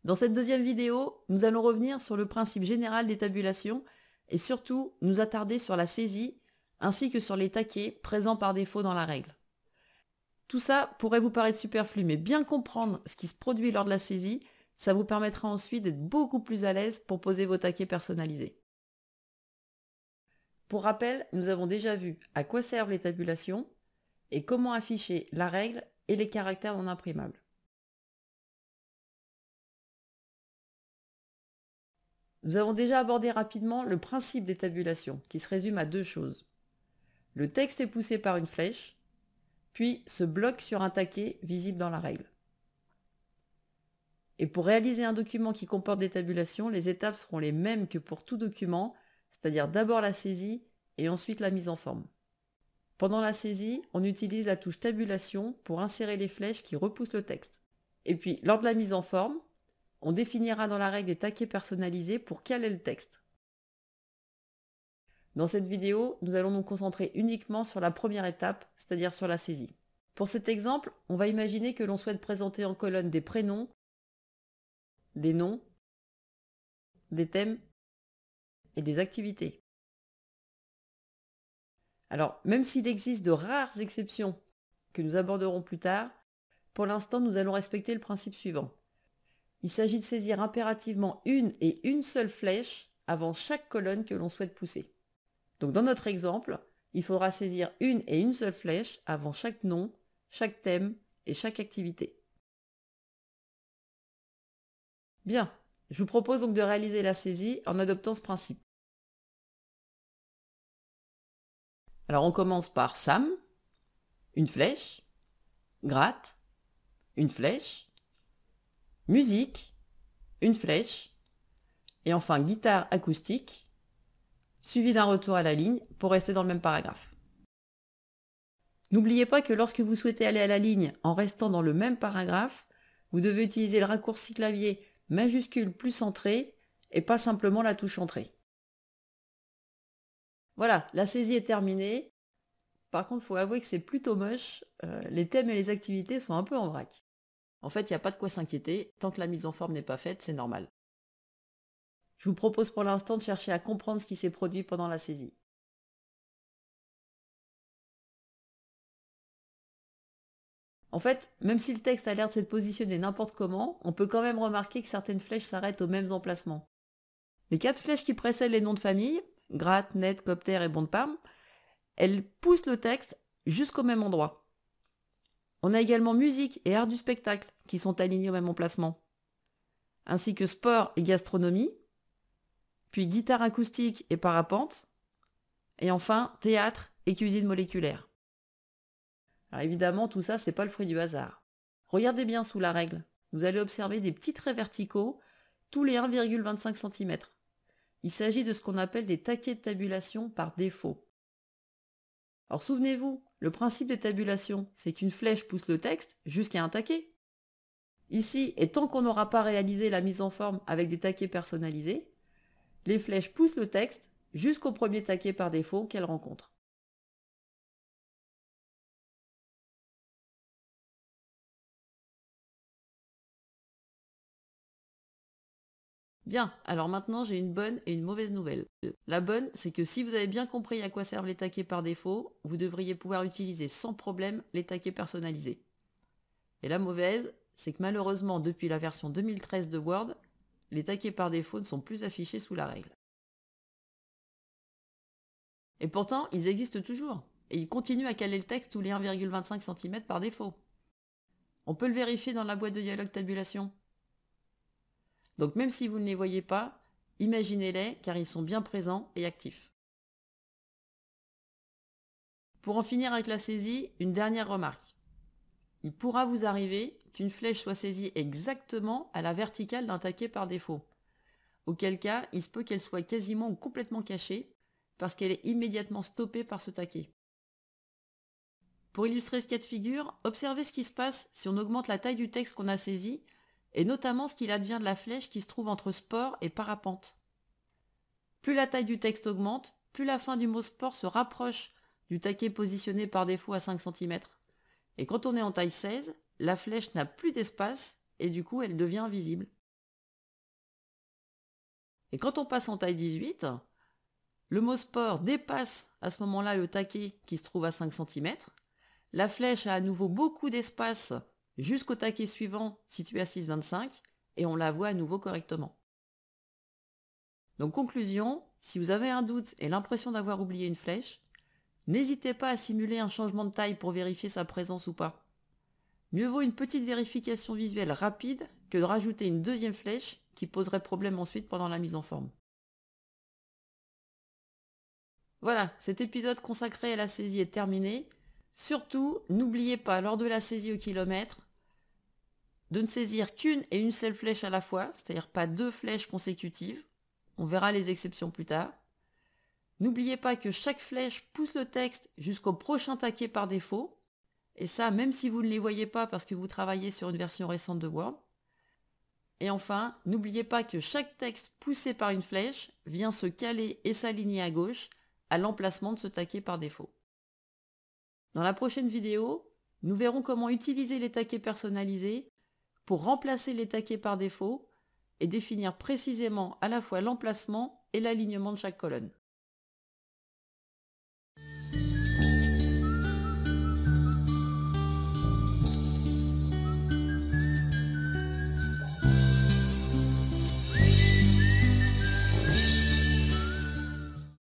Dans cette deuxième vidéo, nous allons revenir sur le principe général des tabulations et surtout nous attarder sur la saisie ainsi que sur les taquets présents par défaut dans la règle. Tout ça pourrait vous paraître superflu, mais bien comprendre ce qui se produit lors de la saisie, ça vous permettra ensuite d'être beaucoup plus à l'aise pour poser vos taquets personnalisés. Pour rappel, nous avons déjà vu à quoi servent les tabulations et comment afficher la règle et les caractères non imprimables. Nous avons déjà abordé rapidement le principe des tabulations, qui se résume à deux choses. Le texte est poussé par une flèche, puis se bloque sur un taquet visible dans la règle. Et pour réaliser un document qui comporte des tabulations, les étapes seront les mêmes que pour tout document, c'est-à-dire d'abord la saisie et ensuite la mise en forme. Pendant la saisie, on utilise la touche tabulation pour insérer les flèches qui repoussent le texte. Et puis, lors de la mise en forme, on définira dans la règle des taquets personnalisés pour caler le texte. Dans cette vidéo, nous allons nous concentrer uniquement sur la première étape, c'est-à-dire sur la saisie. Pour cet exemple, on va imaginer que l'on souhaite présenter en colonne des prénoms, des noms, des thèmes et des activités. Alors, même s'il existe de rares exceptions que nous aborderons plus tard, pour l'instant, nous allons respecter le principe suivant. Il s'agit de saisir impérativement une et une seule flèche avant chaque colonne que l'on souhaite pousser. Donc dans notre exemple, il faudra saisir une et une seule flèche avant chaque nom, chaque thème et chaque activité. Bien, je vous propose donc de réaliser la saisie en adoptant ce principe. Alors on commence par Sam, une flèche, gratte, une flèche, musique, une flèche, et enfin guitare acoustique, suivi d'un retour à la ligne pour rester dans le même paragraphe. N'oubliez pas que lorsque vous souhaitez aller à la ligne en restant dans le même paragraphe, vous devez utiliser le raccourci clavier majuscule plus entrée et pas simplement la touche entrée. Voilà, la saisie est terminée. Par contre, il faut avouer que c'est plutôt moche. Les thèmes et les activités sont un peu en vrac. En fait, il n'y a pas de quoi s'inquiéter. Tant que la mise en forme n'est pas faite, c'est normal. Je vous propose pour l'instant de chercher à comprendre ce qui s'est produit pendant la saisie. En fait, même si le texte a l'air de s'être positionné n'importe comment, on peut quand même remarquer que certaines flèches s'arrêtent aux mêmes emplacements. Les 4 flèches qui précèdent les noms de famille, Gratte, Net, Copter et Bon de Parme, elles poussent le texte jusqu'au même endroit. On a également musique et art du spectacle qui sont alignés au même emplacement, ainsi que sport et gastronomie, puis guitare acoustique et parapente, et enfin théâtre et cuisine moléculaire. Alors évidemment, tout ça, c'est pas le fruit du hasard. Regardez bien sous la règle. Vous allez observer des petits traits verticaux tous les 1,25 cm. Il s'agit de ce qu'on appelle des taquets de tabulation par défaut. Alors souvenez-vous, le principe des tabulations, c'est qu'une flèche pousse le texte jusqu'à un taquet. Ici, et tant qu'on n'aura pas réalisé la mise en forme avec des taquets personnalisés, les flèches poussent le texte jusqu'au premier taquet par défaut qu'elles rencontrent. Bien, alors maintenant j'ai une bonne et une mauvaise nouvelle. La bonne, c'est que si vous avez bien compris à quoi servent les taquets par défaut, vous devriez pouvoir utiliser sans problème les taquets personnalisés. Et la mauvaise, c'est que malheureusement depuis la version 2013 de Word, les taquets par défaut ne sont plus affichés sous la règle. Et pourtant, ils existent toujours, et ils continuent à caler le texte tous les 1,25 cm par défaut. On peut le vérifier dans la boîte de dialogue tabulation. Donc même si vous ne les voyez pas, imaginez-les car ils sont bien présents et actifs. Pour en finir avec la saisie, une dernière remarque. Il pourra vous arriver qu'une flèche soit saisie exactement à la verticale d'un taquet par défaut, auquel cas il se peut qu'elle soit quasiment ou complètement cachée parce qu'elle est immédiatement stoppée par ce taquet. Pour illustrer ce cas de figure, observez ce qui se passe si on augmente la taille du texte qu'on a saisi et notamment ce qu'il advient de la flèche qui se trouve entre sport et parapente. Plus la taille du texte augmente, plus la fin du mot sport se rapproche du taquet positionné par défaut à 5 cm. Et quand on est en taille 16, la flèche n'a plus d'espace et du coup elle devient invisible. Et quand on passe en taille 18, le mot sport dépasse à ce moment-là le taquet qui se trouve à 5 cm. La flèche a à nouveau beaucoup d'espace jusqu'au taquet suivant situé à 6,25 et on la voit à nouveau correctement. Donc conclusion, si vous avez un doute et l'impression d'avoir oublié une flèche, n'hésitez pas à simuler un changement de taille pour vérifier sa présence ou pas. Mieux vaut une petite vérification visuelle rapide que de rajouter une deuxième flèche qui poserait problème ensuite pendant la mise en forme. Voilà, cet épisode consacré à la saisie est terminé. Surtout, n'oubliez pas lors de la saisie au kilomètre de ne saisir qu'une et une seule flèche à la fois, c'est-à-dire pas 2 flèches consécutives. On verra les exceptions plus tard. N'oubliez pas que chaque flèche pousse le texte jusqu'au prochain taquet par défaut. Et ça, même si vous ne les voyez pas parce que vous travaillez sur une version récente de Word. Et enfin, n'oubliez pas que chaque texte poussé par une flèche vient se caler et s'aligner à gauche à l'emplacement de ce taquet par défaut. Dans la prochaine vidéo, nous verrons comment utiliser les taquets personnalisés pour remplacer les taquets par défaut et définir précisément à la fois l'emplacement et l'alignement de chaque colonne.